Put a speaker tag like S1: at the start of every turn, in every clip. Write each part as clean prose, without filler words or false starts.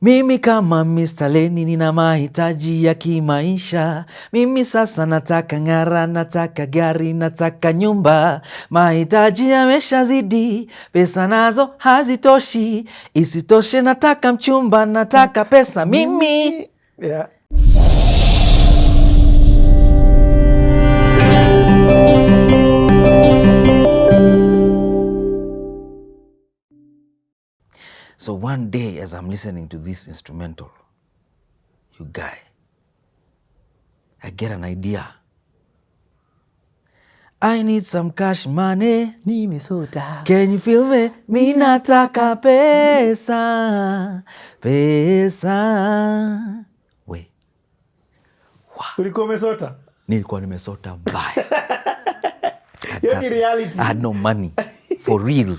S1: Mimi kama Mr. Lenny nina mahitaji ya kimaisha. Mimi sasa nataka ng'ara, nataka gari, nataka nyumba. Mahitaji yameshazidi, pesa nazo hazitoshi. Isitoshe nataka mchumba, nataka pesa mimi.
S2: Yeah.
S1: So one day as I'm listening to this instrumental, you guy, I get an idea. I need some cash money.
S2: Nimesota.
S1: Can you feel me? Mi nataka pesa. Pesa. We.
S2: Wow. Ulikuwa umesota?
S1: Nilikuwa nimesota mbaya.
S2: Hiyo ni reality.
S1: I had no money. For real.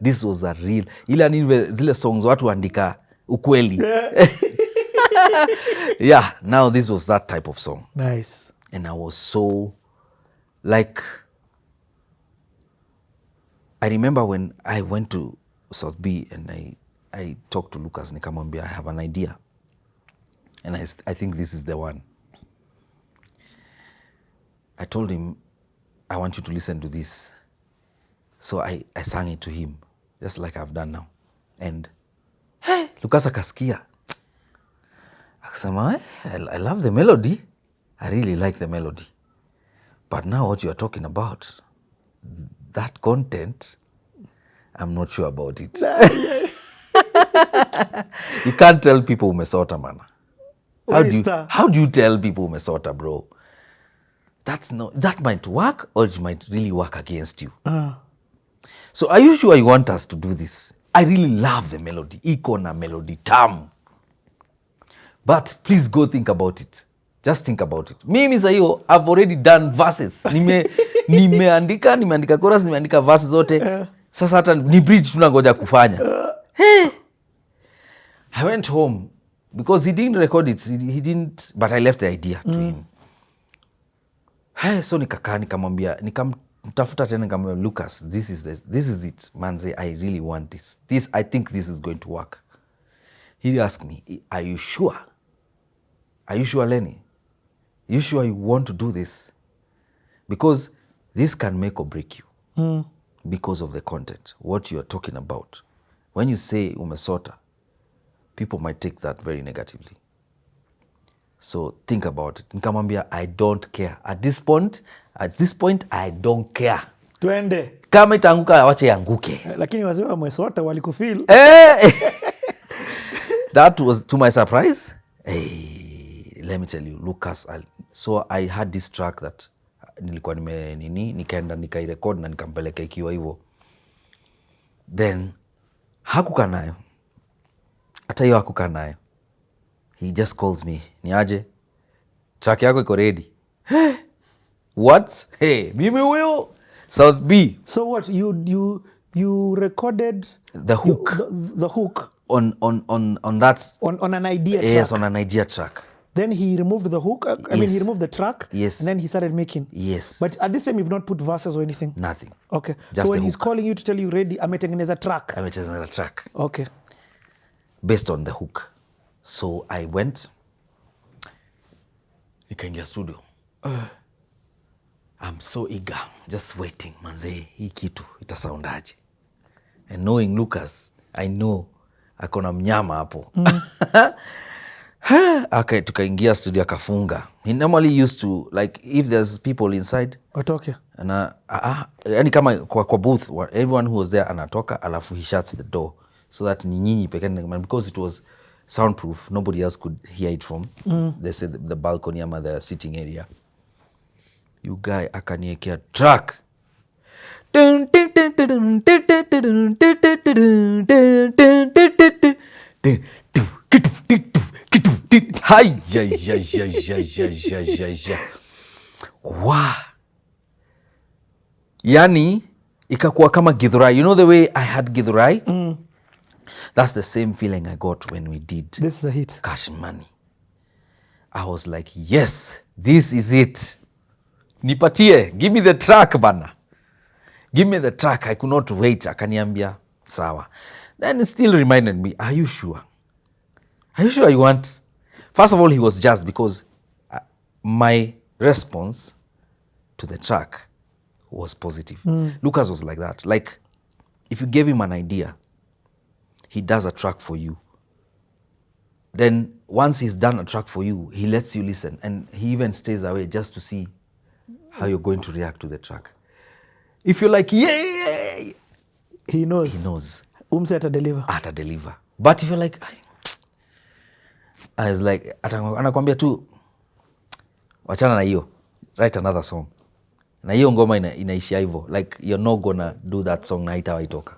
S1: This was a real. Ila ni zile songs watu andika ukweli. Yeah, now this was that type of song.
S2: Nice.
S1: And I was so like, I remember when I went to South B and I talked to Lucas nikamwambia I have an idea. And I think this is the one. I told him, I want you to listen to this. So I sang it to him, just like I've done now. And hey, Lucas akasikia. Akasema, I love the melody. I really like the melody. But now what you are talking about, that content, I'm not sure about it. You can't tell people umesota, man. How do you tell people umesota, bro? That might work or it might really work against you. So are you sure you want us to do this? I really love the melody. Iko na melody tamu. But please go think about it. Just think about it. Mimi sa hiyo, I've already done verses. Nimeandika chorus, nimeandika verses zote. Sasa hata ni bridge tunangoja kufanya. Hey. I went home because he didn't record it. He didn't, but I left the idea to him. Hey, so nikakaa nikamwambia, nikamtafuta tena nikamwambia, Lucas, this is it. Manze, I really want this. I think this is going to work. He asked me, are you sure? Are you sure, Lenny? Are you sure you want to do this? Because this can make or break you because of the content, what you are talking about. When you say umesota, people might take that very negatively. So think about it. Nikamwambia, I don't care. At this point, I don't care.
S2: Twende.
S1: Kama itaanguka wache yanguke.
S2: Lakini wazee wa umesota walikufeel.
S1: That was to my surprise. Hey, let me tell you, Lucas. So I had this track that nilikuwa nikaenda nikairecord na nikampeleka ikiwa hivyo. Then hakukaa nayo. Hata hiyo hakukaa nayo. He just calls me. Ni aje? Track yako iko ready. What? Hey, mimi huyo. South B.
S2: So what you recorded
S1: the hook.
S2: The hook
S1: on that
S2: on an idea track.
S1: Yes, on an idea track.
S2: Then he removed the hook. I mean, he removed the track.
S1: Yes.
S2: And then he started making.
S1: Yes.
S2: But at this time, you've not put verses or anything?
S1: Nothing.
S2: Okay.
S1: Just
S2: so when he's
S1: hook.
S2: calling you to tell you ready, ametengeneza track.
S1: Ametengeneza track.
S2: Okay.
S1: Based on the hook. So I went. Nikaingia studio. I'm so eager. Just waiting. Manze, hii kitu itasoundaje. And knowing Lucas, I know akona mnyama hapo. Okay, tukaingia studio akafunga. He normally used to, like, if there's people inside.
S2: Watoke.
S1: Yani kama kwa booth, everyone who was there anatoka, alafu he shuts the door. So that ni nyinyi pekee, because it was soundproof, nobody else could hear it from the balcony ama the sitting area. You guy akaniekea track. Wow. Yani ikakuwa kama Githurai. You know the way I had Githurai? That's the same feeling I got when we did
S2: This is a hit.
S1: Cash Money. I was like, yes, this is it. Nipatie, give me the track bana. Give me the track. I could not wait. Akaniambia, sawa. Then it still reminded me, are you sure? are you sure you want? First of all, he was just because my response to the track was positive. Lucas was like that. Like, if you gave him an idea, he does a track for you. Then once he's done a track for you, he lets you listen. And he even stays away just to see how you're going to react to the track. If you're like, yeah,
S2: He knows.
S1: he knows.
S2: Umse atadeliver.
S1: Atadeliver. But if you're like, I was like, anakwambia tu, wachana na hiyo, write another song. Na hiyo ngoma inaishia hivyo. Like, you're not gonna do that song na haitawaitoka.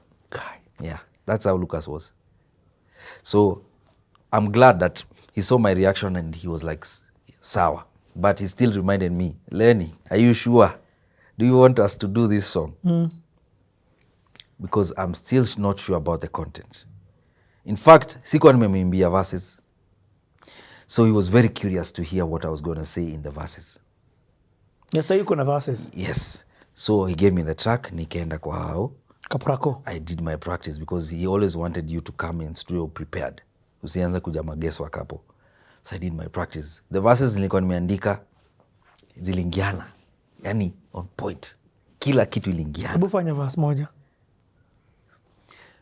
S1: Yeah, that's how Lucas was. So, I'm glad that he saw my reaction and he was like, sour. But he still reminded me, Lenny, are you sure? Do you want us to do this song? Because I'm still not sure about the content. In fact, sikuwa nimemwimbia verses. So he was very curious to hear what I was going to say in the verses.
S2: Yes, so you kuna verses.
S1: Yes. So he gave me the track, nikaenda kwa hao.
S2: Kaprako.
S1: I did my practice because he always wanted you to come in studio prepared. Usianza kuja maguesswork hapo. So I did my practice. The verses nilikuwa nimeandika zilingiana. Yani on point. Kila kitu ilingiana.
S2: Hebu fanya verse moja.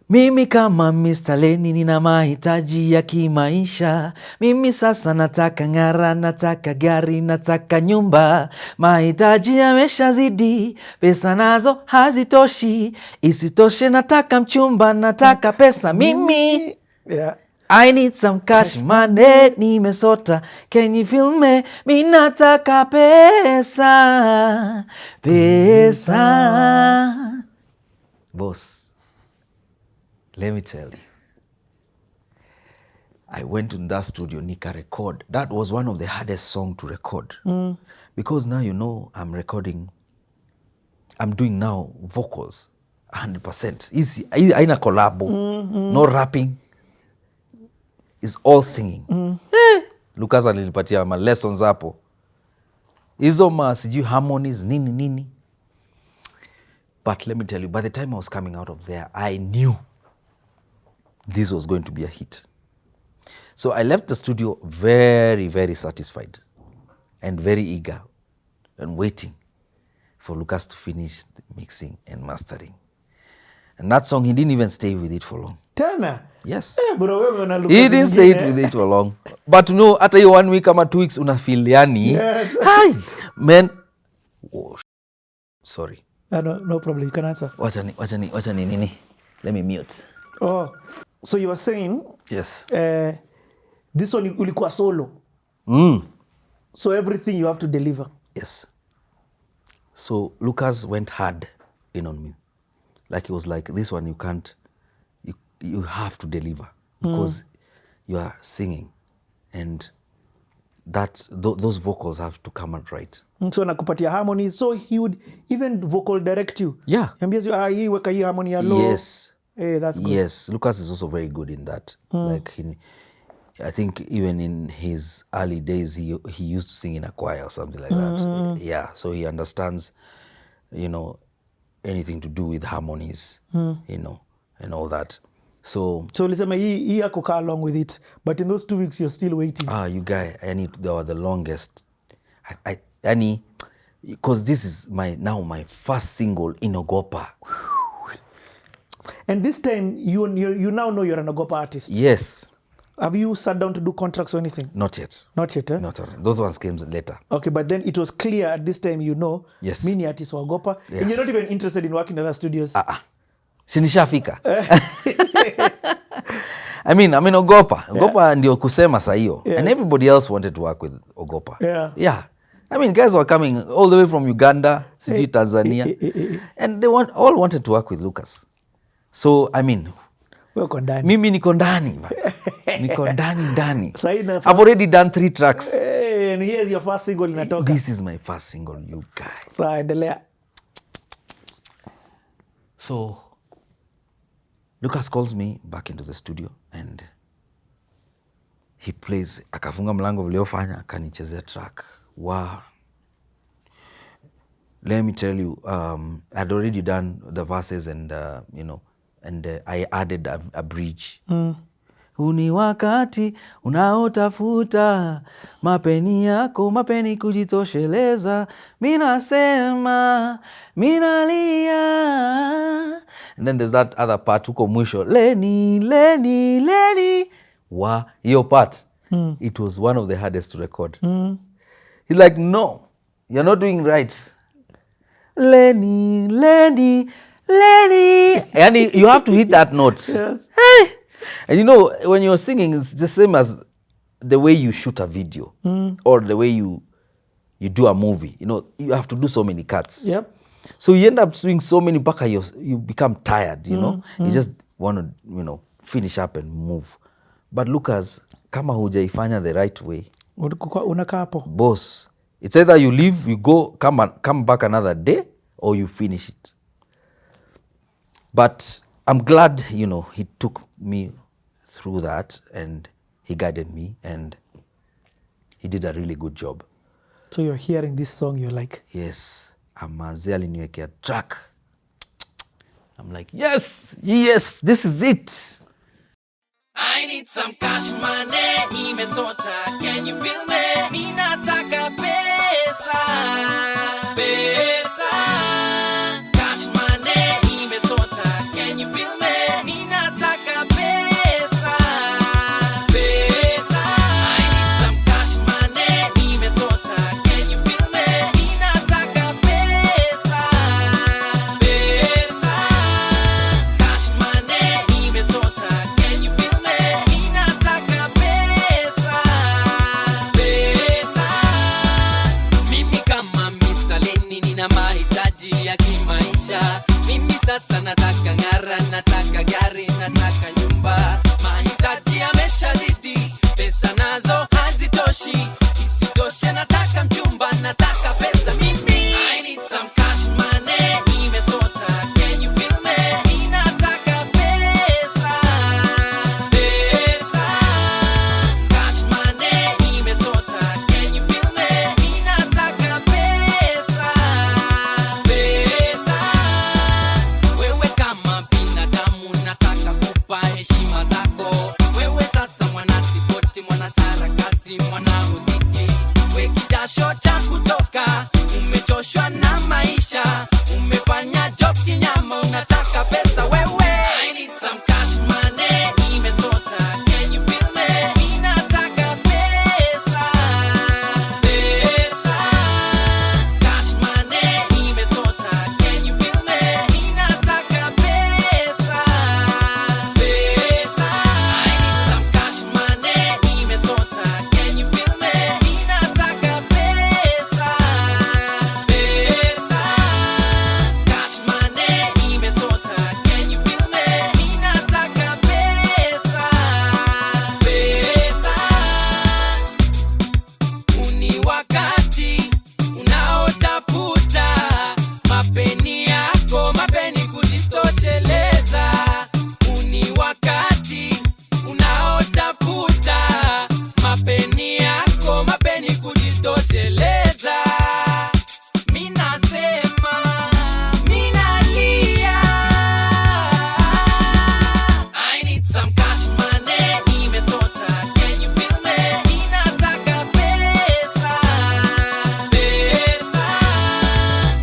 S1: Mimi kama Mr. Lenny nina mahitaji ya kimaisha. Mimi sasa nataka ng'ara, nataka gari, nataka nyumba. Mahitaji yameshazidi, pesa nazo hazitoshi. Isitoshe nataka mchumba, nataka pesa mimi.
S2: Yeah.
S1: I need some cash money, nimesota, can you feel me? Mi nataka pesa, pesa. Boss, let me tell you, I went to that studio, nika record. That was one of the hardest songs to record. Because now, you know, I'm doing now vocals 100%. Easy, aina collabo, no rapping. It's all singing. Lucas alinipatia ma lessons hapo. Hizo ma sijui harmonies, nini. But let me tell you, by the time I was coming out of there, I knew this was going to be a hit. So I left the studio very, very satisfied and very eager and waiting for Lucas to finish the mixing and mastering. And that song, he didn't even stay with it for long.
S2: Tena?
S1: Yes.
S2: Bro, wewe na Lucas
S1: He didn't stay with it for long. But you know, hata hiyo 1 week ama 2 weeks unafeel yani.
S2: Yes.
S1: Hi, man. Oh, sorry.
S2: No problem, you can answer.
S1: Wacha ni nini. Let me mute.
S2: Oh, so you were saying,
S1: Yes.
S2: this one ulikuwa solo. So everything you have to deliver.
S1: Yes. So Lucas went hard in on me. Like, he was like, this one you can't, you have to deliver because you are singing and those vocals have to come out right.
S2: So nakupatia harmony. So he would even vocal direct you.
S1: Yeah.
S2: Ambia you, hii weka hii harmony ya low.
S1: Yes.
S2: Hey, that's good.
S1: Yes. Lucas is also very good in that. Like, I think even in his early days, he used to sing in a choir or something like that. Yeah. So he understands, you know, anything to do with harmonies, you know, and all that. So
S2: ulisema hii yako kaa along with it, but in those 2 weeks you're still waiting.
S1: you guy, they were the longest. Because this is my first single in Ogopa.
S2: And this time you now know you're an Ogopa artist.
S1: Yes.
S2: Have you sat down to do contracts or anything?
S1: Not yet.
S2: Not yet, eh?
S1: Not yet. Those ones came later.
S2: Okay, but then it was clear at this time, you know,
S1: Yes.
S2: mini artist wa Ogopa.
S1: Yes.
S2: And you're not even interested in working in other studios.
S1: Sinishafika. I mean Ogopa. Ogopa ndio kusema saa hiyo.
S2: Yes.
S1: And everybody else wanted to work with Ogopa.
S2: Yeah.
S1: Yeah. I mean, guys were coming all the way from Uganda, sijui Tanzania. And they all wanted to work with Lucas. So, I mean,
S2: Weko ndani.
S1: mimi niko ndani. Niko ndani.
S2: Sahi
S1: I've already done 3 tracks.
S2: Hey, and here's your first single inatoka.
S1: This is my first single, you guys.
S2: Sawa, endelea.
S1: So, Lucas calls me back into the studio and he plays, akafunga mlango viliofanya, akanichezea track. Wow. Let me tell you, I'd already done the verses and, you know, and I added a bridge. Uni wakati unaotafuta mapeni yako, mapeni kujitosheleza. Minasema, minalia. And then there's that other part huko mwisho. Lenny, Lenny, Lenny. Hiyo part, it was one of the hardest to record. He's like, no, you're not doing right. Lenny, Lenny, Lenny. And you have to hit that note.
S2: Yes.
S1: Hey. And you know, when you're singing, it's the same as the way you shoot a video or the way you do a movie. You know, you have to do so many cuts.
S2: Yep.
S1: So you end up doing so many mpaka you become tired, you know. You just want to, you know, finish up and move. But Lucas, kama hujaifanya the right way,
S2: unakaa hapo.
S1: Boss, it's either you leave, you go, come back another day, or you finish it. But I'm glad, you know, he took me through that and he guided me and he did a really good job.
S2: So you're hearing this song, you're like,
S1: yes, Amaze aliniwekea track. I'm like, yes, yes, this is it.
S3: I need some cash money, imesota, can you feel me? Minataka pesa, pesa. Cash money, imesota, can you feel me? Minataka pesa, pesa. I need some cash money, imesota, can you feel me? Minataka pesa, pesa. Cash money, imesota, can you feel me? Minataka pesa, pesa. Mimi kama Mr. Lenny nina mahitaji ya kimaisha. Mimi sasa nataka ngara, nataka gari, nataka nyumba. Mahitaji yameshazidi, pesa nazo hazitoshi. Isitoshe nataka mchumba, nataka pesa mimi. I need some cash money, imesota, can you feel me? Ninataka pesa, pesa. Cash money, imesota, can you feel me? Ninataka pesa, pesa. Wewe kama binadamu nataka kupa heshima zako. Wewe sasa mwana sipoti, mwana sarakasi, mwana muziki. We kijasho cha kutoka, umechoshwa na maisha. Umefanya job kinyama, unataka pesa wewe. I need some cash money, imesota, can you feel me? Ninataka pesa, pesa. Cash money, imesota, can you feel me? Ninataka pesa, pesa. I need some cash money, imesota, can you feel me? Ninataka pesa, pesa. Cash money, imesota, can you feel me? Ninataka pesa, pesa. Uni wakati unaotafuta mapeni yako, mapeni kujitosheleza. Uni wakati unaotafuta mapeni yako, mapeni kujitosheleza. Minasema, minalia. I need some cash money, imesota, can you feel me? Ninataka pesa, pesa.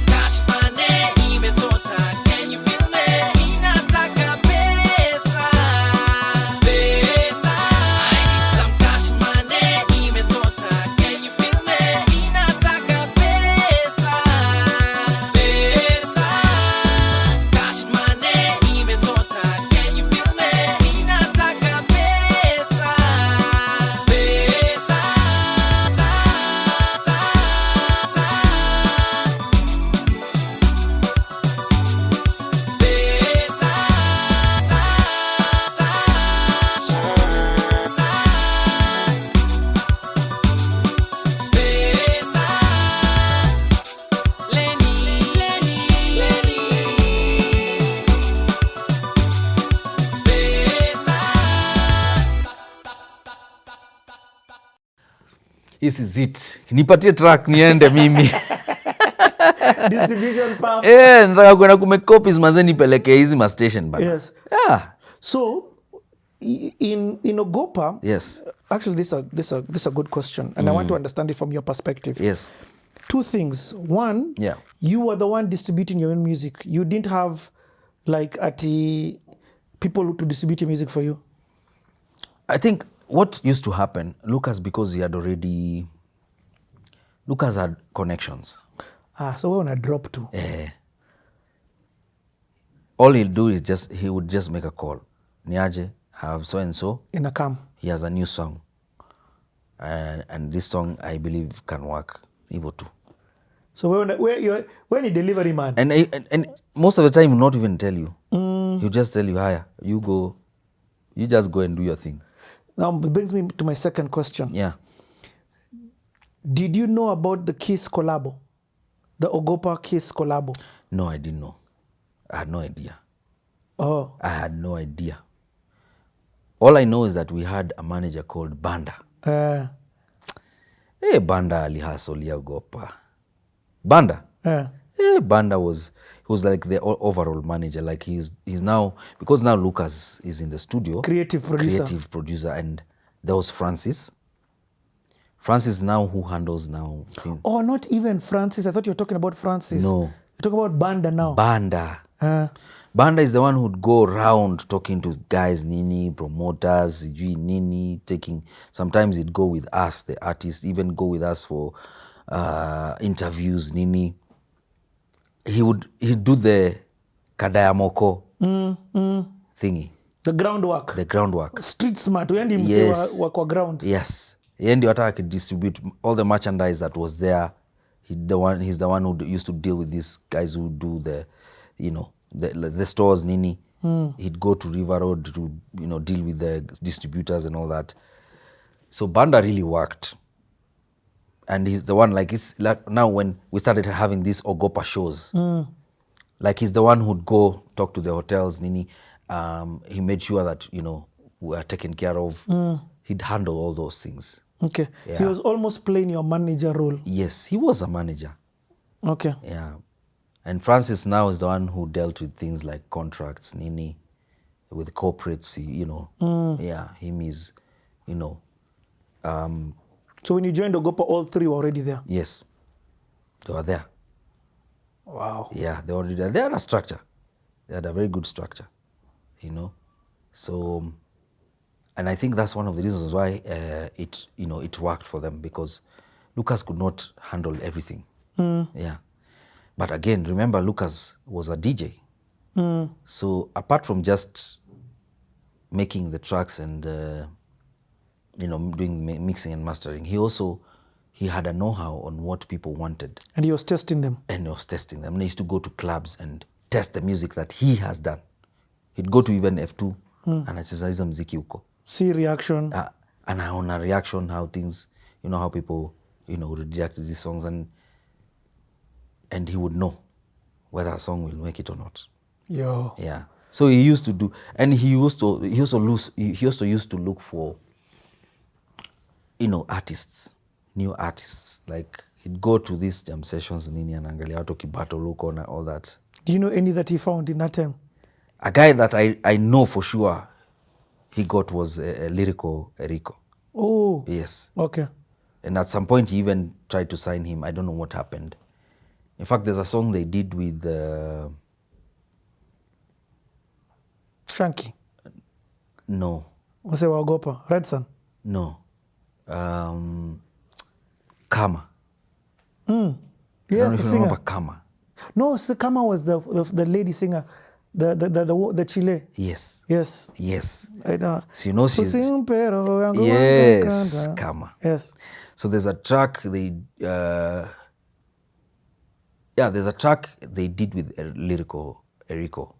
S3: Cash money, imesota, can you feel me? Ninataka pesa, pesa. I need some cash money, imesota, can you feel me? Ninataka pesa, pesa. Cash money, imesota, can you feel me? Ninataka pesa, pesa. Lenny, Lenny, Lenny.
S1: This is it. Nipatie track niende mimi.
S2: distribution power.
S1: Nataka kwenda kumake copies mazee nipeleke hizi ma station bana.
S2: Yes.
S1: Yeah.
S2: So in Ogopa,
S1: Yes.
S2: Actually, this is a good question, and I want to understand it from your perspective.
S1: Yes.
S2: Two things. One,
S1: Yeah.
S2: you were the one distributing your own music. You didn't have like people to distribute your music for you.
S1: I think what used to happen, Lucas had connections.
S2: So we're on a drop too.
S1: All he'll do is he would just make a call. Niaje, I have so and so.
S2: In a cam.
S1: He has a new song. And this song, I believe, can work. Evo too.
S2: So when he delivery man.
S1: And most of the time, he'll not even tell you. He'll just tell you, higher, you just go and do your thing.
S2: Now, it brings me to my second question.
S1: Yeah.
S2: Did you know about the Kiss collabo? The Ogopa Kiss collabo?
S1: No, I didn't know. I had no idea.
S2: Oh.
S1: I had no idea. All I know is that we had a manager called Banda. Banda alihasolia Ogopa. Banda? Banda was like the overall manager. Like he's now, because now Lucas is in the studio.
S2: Creative
S1: producer. And there was Francis. Francis now who handles now things.
S2: Oh, not even Francis. I thought you were talking about Francis.
S1: No.
S2: You're talking about Banda now.
S1: Banda. Banda is the one who'd go around talking to guys, Nini, promoters, Nini, sometimes he'd go with us, the artists, even go with us for interviews, Nini. He'd do the kadayamoko thingy.
S2: The groundwork. Street smart.
S1: Yes.
S2: Work ground.
S1: Yes. He could distribute all the merchandise that was there. He's the one who used to deal with these guys who do the stores, Nini. He'd go to River Road to deal with the distributors and all that. So Banda really worked. And he's the one, it's like now when we started having these Ogopa shows, like he's the one who'd go talk to the hotels, Nini. He made sure that, we were taken care of. He'd handle all those things.
S2: Okay.
S1: Yeah.
S2: He was almost playing your manager role.
S1: Yes, he was a manager.
S2: Okay.
S1: Yeah. And Francis now is the one who dealt with things like contracts, Nini, with corporates, Yeah, him is,
S2: So when you joined Ogopa, all three were already there?
S1: Yes. They were there.
S2: Wow.
S1: Yeah, they were already there. They had a structure. They had a very good structure, So, and I think that's one of the reasons why it worked for them, because Lucas could not handle everything. Yeah. But again, remember, Lucas was a DJ. So apart from just making the tracks and, doing mixing and mastering, he had a know-how on what people wanted.
S2: And he was testing them.
S1: And he used to go to clubs and test the music that he has done. He'd go to even F2 anacheza mziki huko.
S2: See reaction.
S1: Anaona reaction, how things, how people, would react to these songs, and he would know whether a song will make it or not.
S2: Yo.
S1: Yeah. So he used to do, and he also used to look for, artists, new artists. Like he'd go to these jam sessions, Nini and Angalia, Auto Kibato, Luko, and all that.
S2: Do you know any that he found in that time?
S1: A guy that I know for sure he got was a lyrical Eriko.
S2: Oh.
S1: Yes.
S2: Okay.
S1: And at some point he even tried to sign him. I don't know what happened. In fact, there's a song they did with
S2: Shanky.
S1: No.
S2: Wase wa Ogopa. Red Sun.
S1: No. Kama.
S2: Yes,
S1: I don't know
S2: the
S1: if you
S2: singer.
S1: remember Kama.
S2: No, Kama was the lady singer, the Chile.
S1: Yes.
S2: Yes.
S1: Yes.
S2: I know.
S1: So she's... Yes, Kama.
S2: Yes.
S1: So there's a track there's a track they did with lyrical Eriko.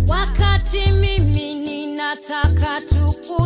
S4: Wakati mimi ninataka tuku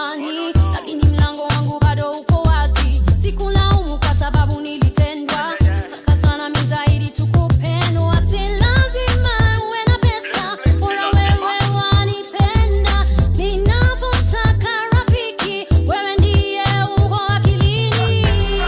S4: samahani, lakini mlango wangu bado uko wazi. Sikulaumu kwa sababu nilitendwa, nataka sana mimi zaidi tukupendwa. Si lazima uwe na pesa, bora wewe wanipenda. Ninapotaka rafiki, wewe ndiye uko akilini. Penzi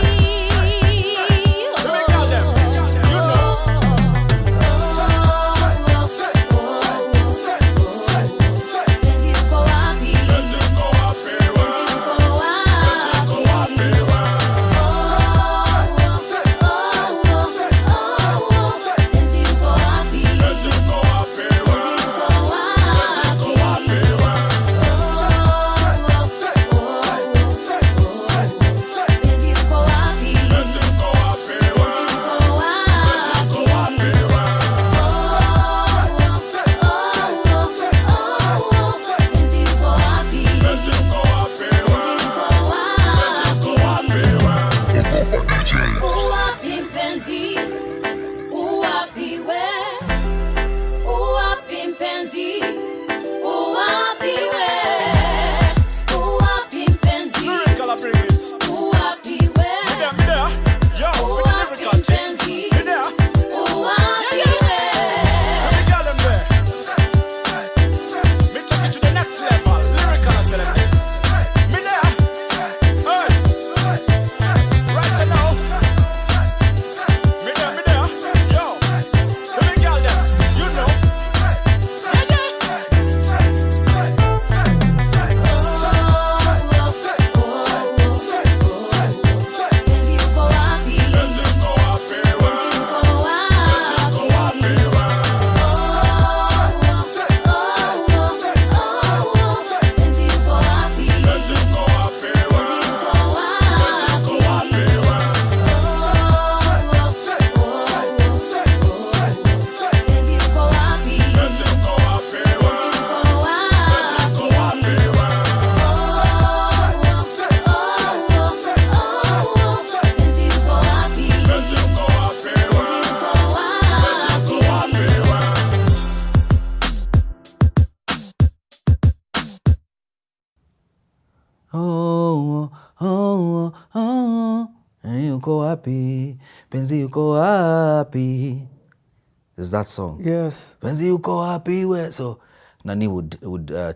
S4: uko wapi? Penzi uko wapi? Uwapi mpenzi? Uwapi we? Uwapi mpenzi? Uwapi we? Uwapi mpenzi? Uwapi we? Uwapi mpenzi? Uwapi we? Penzi uko wapi? Penzi uko wapi? Penzi uko wapi? Penzi uko wapi? Penzi uko wapi? Penzi uko wapi?
S1: Oh, oh, oh, oh. Penzi uko wapi? Penzi uko wapi? There's that song.
S2: Yes.
S1: Penzi uko wapi we? So Nani would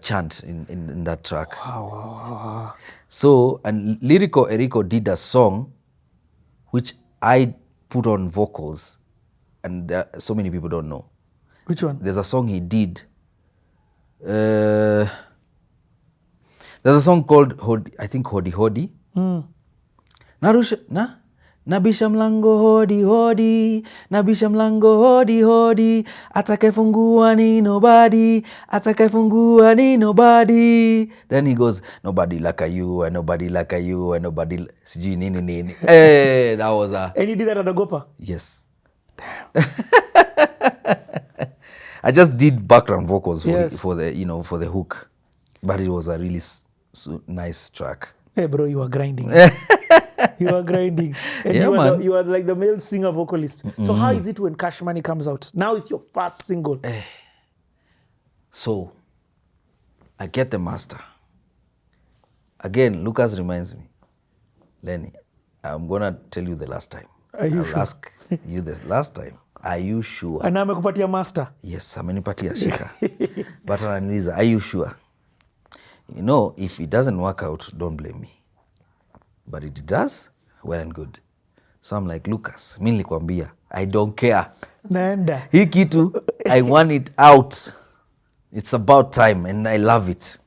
S1: chant in that track.
S2: Wow.
S1: So, and Lyrico Erico did a song which I put on vocals, and so many people don't know.
S2: Which one?
S1: There's a song he did. There's a song called I think Hoodie. Nabisha mlango hodi hodi, nabisha mlango hodi hodi, atakayefungua ni nobody, atakayefungua ni nobody. Then he goes, nobody like you, and nobody like you, and nobody sijui nini nini. Hey, that was a...
S2: And you did that at Agopa?
S1: Yes. Damn. I just did background vocals for the hook, but it was a really nice track.
S2: Hey bro, you are grinding. You are grinding. And
S1: Yeah,
S2: you are like the male singer vocalist. So how is it when Cash Money comes out? Now it's your first single.
S1: So I get the master. Again, Lucas reminds me, Lenny, I'm going to tell you the last time.
S2: Are you
S1: I'll
S2: sure?
S1: ask you the last time. Are you sure?
S2: And amekupatia master.
S1: Yes, amenipatia shika. But ananiuliza, are you sure? You know, if it doesn't work out, don't blame me. But if it does, well and good. So I'm like, Lucas, mi nilikwambia, I don't care.
S2: Naenda.
S1: Hii kitu, I want it out. It's about time and I love it.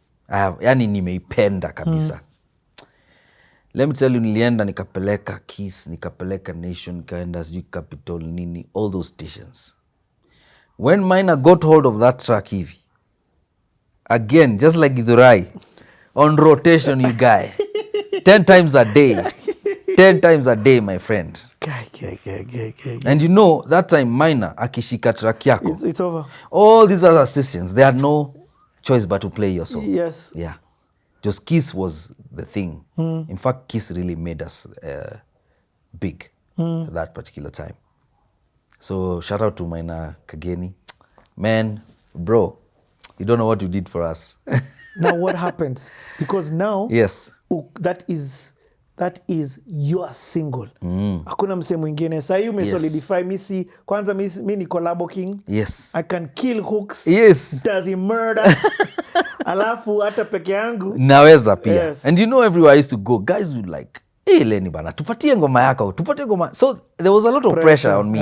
S1: Yani nimeipenda kabisa. Let me tell you, nilienda nikapeleka Kiss, nikapeleka Nation, nikaenda sijui Capital nini, all those stations. When Minor got hold of that track hivi, again, just like Githurai, on rotation, you guy. 10 times a day. 10 times a day, my friend. And you know, that time Minor akishika track yako.
S2: It's over.
S1: All these other stations, they had no choice but to play your song.
S2: Yes.
S1: Yeah. Just Kiss was the thing. In fact, Kiss really made us big at that particular time. So shout out to Minor Kageni. Man, bro, you don't know what you did for us.
S2: Now what happens? Because now
S1: Yes.
S2: that is your single. Hakuna mse mwingine. Sasa hii umesolidify misi. Kwanza mi ni collabo king.
S1: Yes.
S2: I can kill hooks.
S1: Yes.
S2: Does he murder? Alafu hata peke yangu.
S1: Naweza pia.
S2: Yes.
S1: And you know everywhere I used to go, guys would like, hey Lenny bana, tupatie ngoma yako, tupatie ngoma. So there was a lot of pressure on me.